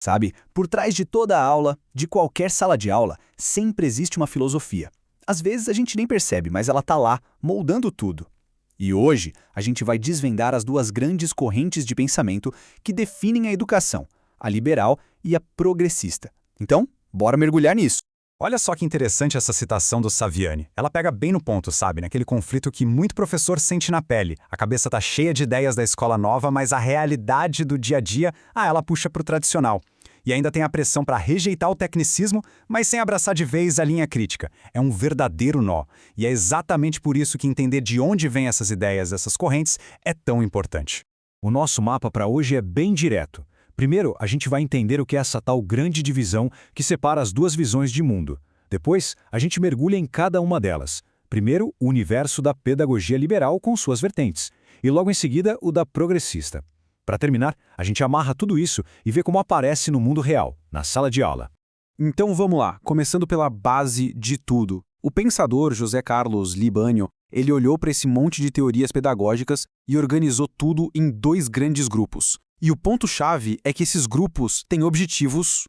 Sabe, por trás de toda a aula, de qualquer sala de aula, sempre existe uma filosofia. Às vezes a gente nem percebe, mas ela tá lá, moldando tudo. E hoje a gente vai desvendar as duas grandes correntes de pensamento que definem a educação, a liberal e a progressista. Então, bora mergulhar nisso. Olha só que interessante essa citação do Saviani. Ela pega bem no ponto, sabe? Naquele conflito que muito professor sente na pele. A cabeça tá cheia de ideias da escola nova, mas a realidade do dia a dia, ela puxa pro tradicional. E ainda tem a pressão para rejeitar o tecnicismo, mas sem abraçar de vez a linha crítica. É um verdadeiro nó. E é exatamente por isso que entender de onde vêm essas ideias, essas correntes, é tão importante. O nosso mapa para hoje é bem direto. Primeiro, a gente vai entender o que é essa tal grande divisão que separa as duas visões de mundo. Depois, a gente mergulha em cada uma delas. Primeiro, o universo da pedagogia liberal com suas vertentes. E logo em seguida, o da progressista. Para terminar, a gente amarra tudo isso e vê como aparece no mundo real, na sala de aula. Então vamos lá, começando pela base de tudo. O pensador José Carlos Libânio, ele olhou para esse monte de teorias pedagógicas e organizou tudo em dois grandes grupos. E o ponto-chave é que esses grupos têm objetivos,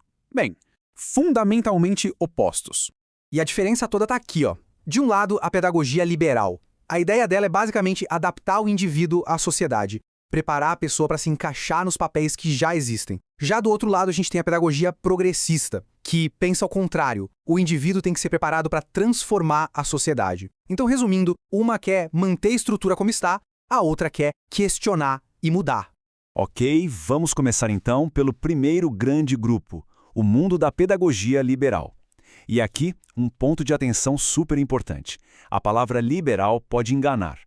fundamentalmente opostos. E a diferença toda está aqui, ó. De um lado, a pedagogia liberal. A ideia dela é basicamente adaptar o indivíduo à sociedade, preparar a pessoa para se encaixar nos papéis que já existem. Já do outro lado, a gente tem a pedagogia progressista, que pensa ao contrário. O indivíduo tem que ser preparado para transformar a sociedade. Então, resumindo, uma quer manter a estrutura como está, a outra quer questionar e mudar. Ok, vamos começar então pelo primeiro grande grupo, o mundo da pedagogia liberal. E aqui, um ponto de atenção super importante. A palavra liberal pode enganar.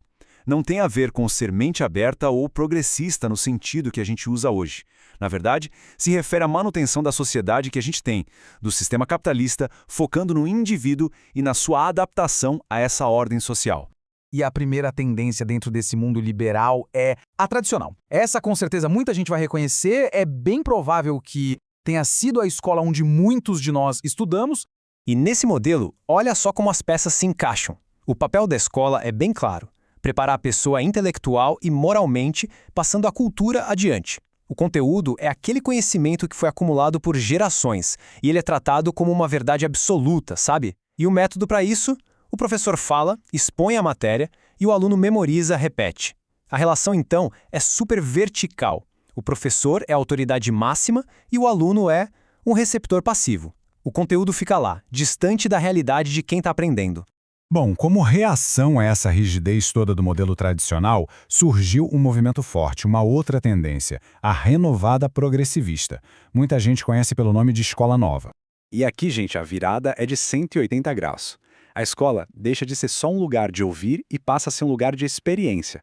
Não tem a ver com ser mente aberta ou progressista no sentido que a gente usa hoje. Na verdade, se refere à manutenção da sociedade que a gente tem, do sistema capitalista, focando no indivíduo e na sua adaptação a essa ordem social. E a primeira tendência dentro desse mundo liberal é a tradicional. Essa, com certeza, muita gente vai reconhecer. É bem provável que tenha sido a escola onde muitos de nós estudamos. E nesse modelo, olha só como as peças se encaixam. O papel da escola é bem claro. Preparar a pessoa intelectual e moralmente, passando a cultura adiante. O conteúdo é aquele conhecimento que foi acumulado por gerações, e ele é tratado como uma verdade absoluta, sabe? E o método para isso? O professor fala, expõe a matéria e o aluno memoriza, repete. A relação, então, é super vertical. O professor é a autoridade máxima e o aluno é um receptor passivo. O conteúdo fica lá, distante da realidade de quem está aprendendo. Bom, como reação a essa rigidez toda do modelo tradicional, surgiu um movimento forte, uma outra tendência, a renovada progressivista. Muita gente conhece pelo nome de escola nova. E aqui, gente, a virada é de 180 graus. A escola deixa de ser só um lugar de ouvir e passa a ser um lugar de experiência.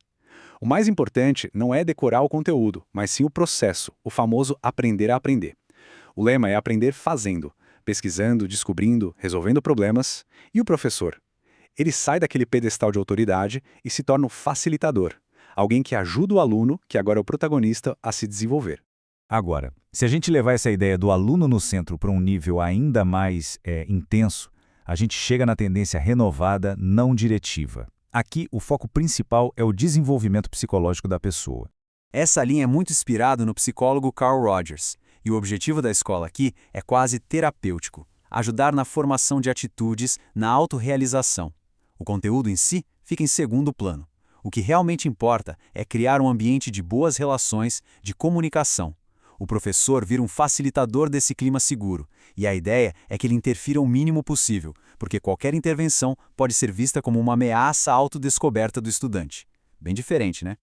O mais importante não é decorar o conteúdo, mas sim o processo, o famoso aprender a aprender. O lema é aprender fazendo, pesquisando, descobrindo, resolvendo problemas. E o professor? Ele sai daquele pedestal de autoridade e se torna um facilitador, alguém que ajuda o aluno, que agora é o protagonista, a se desenvolver. Agora, se a gente levar essa ideia do aluno no centro para um nível ainda mais intenso, a gente chega na tendência renovada não diretiva. Aqui, o foco principal é o desenvolvimento psicológico da pessoa. Essa linha é muito inspirada no psicólogo Carl Rogers, e o objetivo da escola aqui é quase terapêutico, ajudar na formação de atitudes, na autorrealização. O conteúdo em si fica em segundo plano. O que realmente importa é criar um ambiente de boas relações, de comunicação. O professor vira um facilitador desse clima seguro, e a ideia é que ele interfira o mínimo possível, porque qualquer intervenção pode ser vista como uma ameaça à autodescoberta do estudante. Bem diferente, né?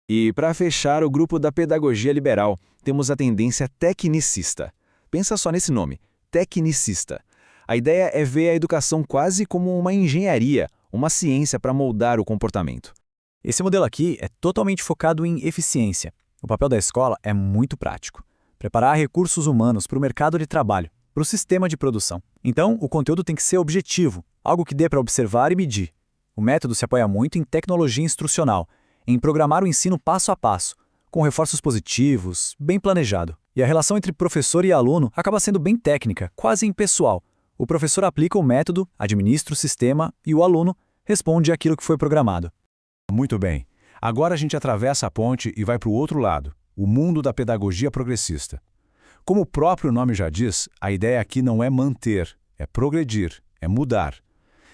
E para fechar o grupo da pedagogia liberal, temos a tendência tecnicista. Pensa só nesse nome, tecnicista. A ideia é ver a educação quase como uma engenharia, uma ciência para moldar o comportamento. Esse modelo aqui é totalmente focado em eficiência. O papel da escola é muito prático. Preparar recursos humanos para o mercado de trabalho, para o sistema de produção. Então, o conteúdo tem que ser objetivo, algo que dê para observar e medir. O método se apoia muito em tecnologia instrucional, em programar o ensino passo a passo, com reforços positivos, bem planejado. E a relação entre professor e aluno acaba sendo bem técnica, quase impessoal. O professor aplica o método, administra o sistema e o aluno responde àquilo que foi programado. Muito bem. Agora a gente atravessa a ponte e vai para o outro lado, o mundo da pedagogia progressista. Como o próprio nome já diz, a ideia aqui não é manter, é progredir, é mudar.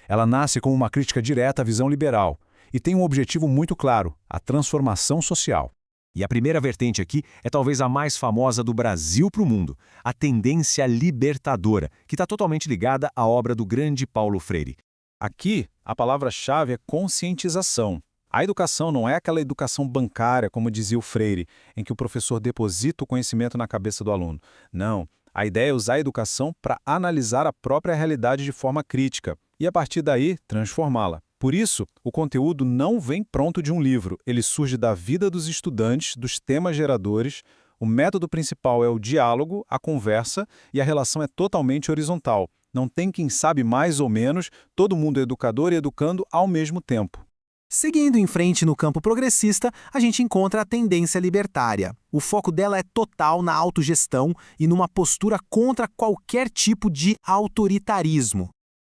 Ela nasce como uma crítica direta à visão liberal e tem um objetivo muito claro, a transformação social. E a primeira vertente aqui é talvez a mais famosa do Brasil para o mundo, a tendência libertadora, que está totalmente ligada à obra do grande Paulo Freire. Aqui, a palavra-chave é conscientização. A educação não é aquela educação bancária, como dizia o Freire, em que o professor deposita o conhecimento na cabeça do aluno. Não, a ideia é usar a educação para analisar a própria realidade de forma crítica e, a partir daí, transformá-la. Por isso, o conteúdo não vem pronto de um livro, ele surge da vida dos estudantes, dos temas geradores. O método principal é o diálogo, a conversa, e a relação é totalmente horizontal. Não tem quem sabe mais ou menos, todo mundo é educador e educando ao mesmo tempo. Seguindo em frente no campo progressista, a gente encontra a tendência libertária. O foco dela é total na autogestão e numa postura contra qualquer tipo de autoritarismo.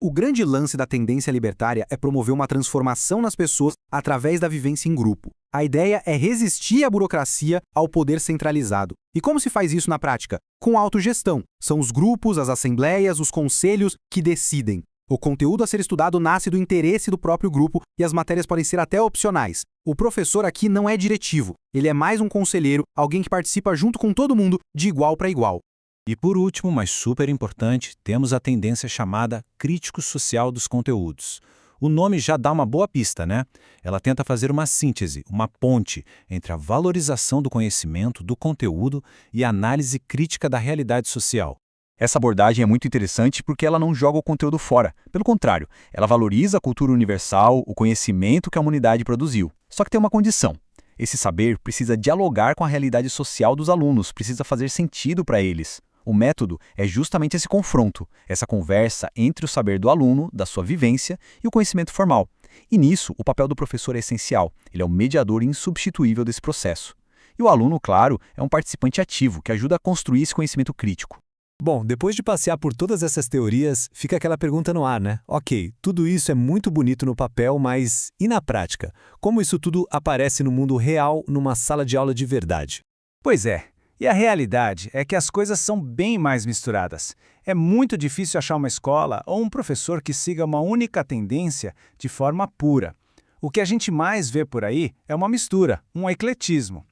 O grande lance da tendência libertária é promover uma transformação nas pessoas através da vivência em grupo. A ideia é resistir à burocracia, ao poder centralizado. E como se faz isso na prática? Com autogestão. São os grupos, as assembleias, os conselhos que decidem. O conteúdo a ser estudado nasce do interesse do próprio grupo e as matérias podem ser até opcionais. O professor aqui não é diretivo, ele é mais um conselheiro, alguém que participa junto com todo mundo, de igual para igual. E por último, mas super importante, temos a tendência chamada crítico social dos conteúdos. O nome já dá uma boa pista, né? Ela tenta fazer uma síntese, uma ponte entre a valorização do conhecimento, do conteúdo e a análise crítica da realidade social. Essa abordagem é muito interessante porque ela não joga o conteúdo fora. Pelo contrário, ela valoriza a cultura universal, o conhecimento que a humanidade produziu. Só que tem uma condição. Esse saber precisa dialogar com a realidade social dos alunos, precisa fazer sentido para eles. O método é justamente esse confronto, essa conversa entre o saber do aluno, da sua vivência e o conhecimento formal. E nisso, o papel do professor é essencial. Ele é o mediador insubstituível desse processo. E o aluno, claro, é um participante ativo que ajuda a construir esse conhecimento crítico. Bom, depois de passear por todas essas teorias, fica aquela pergunta no ar, né? Ok, tudo isso é muito bonito no papel, mas e na prática? Como isso tudo aparece no mundo real, numa sala de aula de verdade? Pois é, e a realidade é que as coisas são bem mais misturadas. É muito difícil achar uma escola ou um professor que siga uma única tendência de forma pura. O que a gente mais vê por aí é uma mistura, um ecletismo.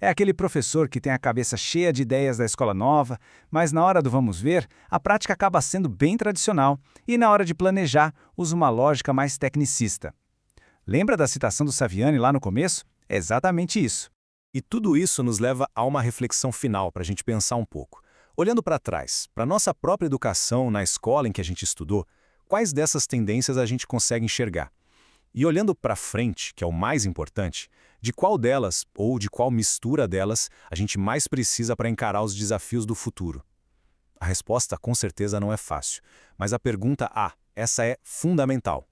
É aquele professor que tem a cabeça cheia de ideias da escola nova, mas na hora do vamos ver, a prática acaba sendo bem tradicional e na hora de planejar, usa uma lógica mais tecnicista. Lembra da citação do Saviani lá no começo? É exatamente isso. E tudo isso nos leva a uma reflexão final para a gente pensar um pouco. Olhando para trás, para a nossa própria educação na escola em que a gente estudou, quais dessas tendências a gente consegue enxergar? E olhando para frente, que é o mais importante, de qual delas, ou de qual mistura delas, a gente mais precisa para encarar os desafios do futuro? A resposta com certeza não é fácil, mas a pergunta essa é fundamental.